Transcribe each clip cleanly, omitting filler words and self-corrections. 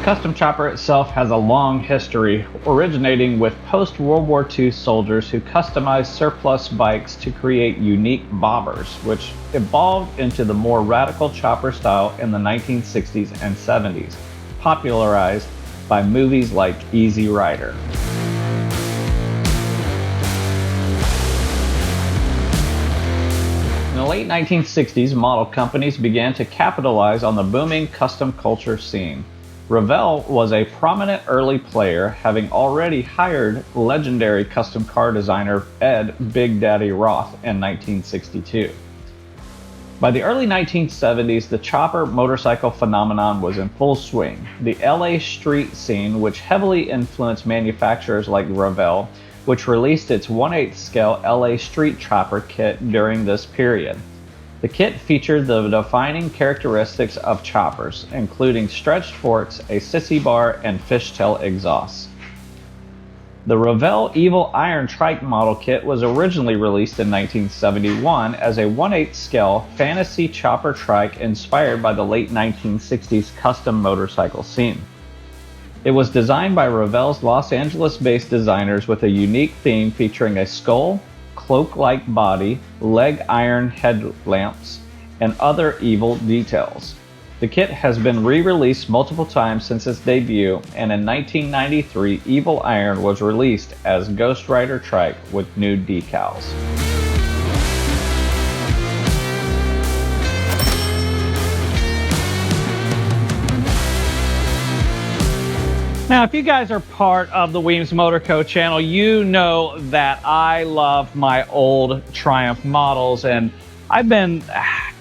custom chopper itself has a long history, originating with post-World War II soldiers who customized surplus bikes to create unique bobbers, which evolved into the more radical chopper style in the 1960s and 70s, popularized by movies like Easy Rider. In the late 1960s, model companies began to capitalize on the booming custom culture scene. Revell was a prominent early player, having already hired legendary custom car designer Ed Big Daddy Roth in 1962. By the early 1970s, the chopper motorcycle phenomenon was in full swing. The LA street scene, which heavily influenced manufacturers like Revell, which released its 1/8 scale LA street chopper kit during this period. The kit featured the defining characteristics of choppers, including stretched forks, a sissy bar, and fishtail exhausts. The Revell Evil Iron Trike model kit was originally released in 1971 as a 1/8 scale fantasy chopper trike inspired by the late 1960s custom motorcycle scene. It was designed by Revell's Los Angeles-based designers with a unique theme featuring a skull, cloak-like body, leg iron headlamps, and other evil details. The kit has been re-released multiple times since its debut, and in 1993, Evil Iron was released as Ghost Rider Trike with new decals. Now, if you guys are part of the Weems Motor Co channel, you know that I love my old Triumph models, and I've been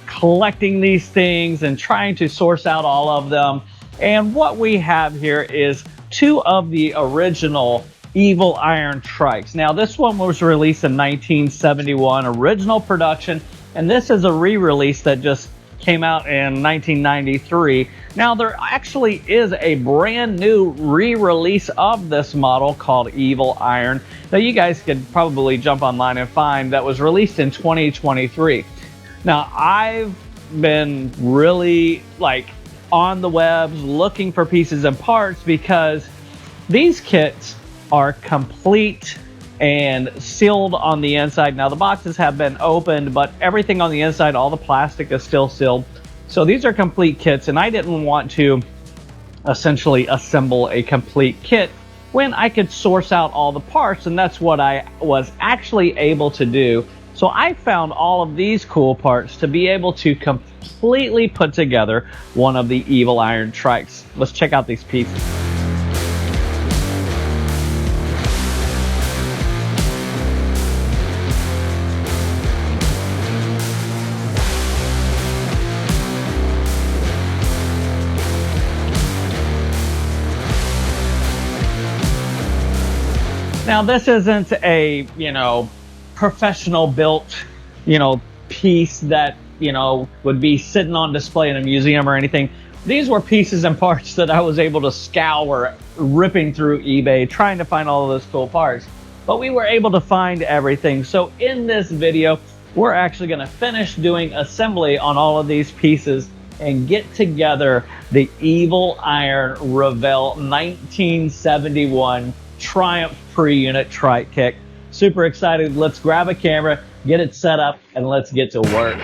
collecting these things and trying to source out all of them. And what we have here is two of the original Evil Iron trikes. Now, this one was released in 1971, original production, and this is a re-release that just came out in 1993. Now, there actually is a brand new re-release of this model called Evil Iron that you guys could probably jump online and find, that was released in 2023. Now, I've been really on the webs looking for pieces and parts because these kits are complete and sealed on the inside. Now, the boxes have been opened, but everything on the inside, all the plastic is still sealed. So these are complete kits, and I didn't want to essentially assemble a complete kit when I could source out all the parts, and that's what I was actually able to do. So I found all of these cool parts to be able to completely put together one of the Evil Iron trikes. Let's check out these pieces. Now, this isn't a, professional built, piece that, would be sitting on display in a museum or anything. These were pieces and parts that I was able to scour, ripping through eBay, trying to find all of those cool parts. But we were able to find everything. So in this video, we're actually going to finish doing assembly on all of these pieces and get together the Evil Iron Revell 1971 Triumph pre-unit trike kit. Super excited. Let's grab a camera, get it set up, and let's get to work.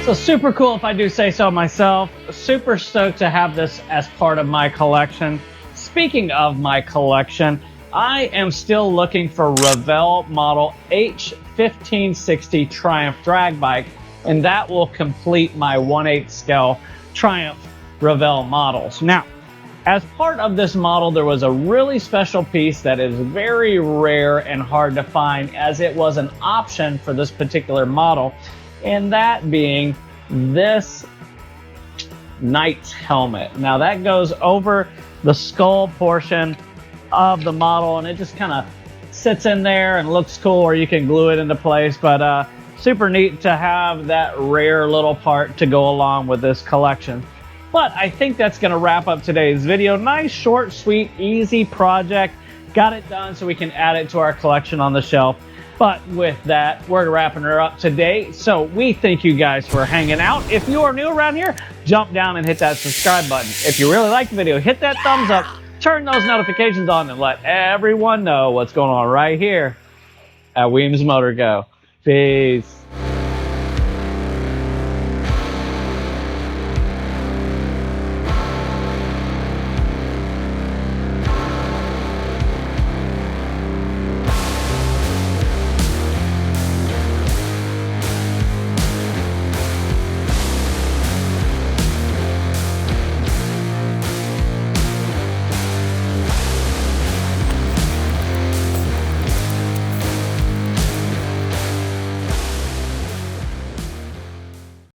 So super cool if I do say so myself. Super stoked to have this as part of my collection. Speaking of my collection, I am still looking for Revell model H1560 Triumph drag bike, and that will complete my 1/8 scale Triumph Revell models. Now, as part of this model, there was a really special piece that is very rare and hard to find, as it was an option for this particular model, and that being this knight's helmet. Now that goes over the skull portion of the model, and it just kind of sits in there and looks cool, or you can glue it into place. But super neat to have that rare little part to go along with this collection. But I think that's going to wrap up today's video. Nice, short, sweet, easy project. Got it done so we can add it to our collection on the shelf. But with that, we're wrapping her up today. So we thank you guys for hanging out. If you are new around here, jump down and hit that subscribe button. If you really like the video, hit that thumbs up, turn those notifications on, and let everyone know what's going on right here at Weems Motor Go. Peace.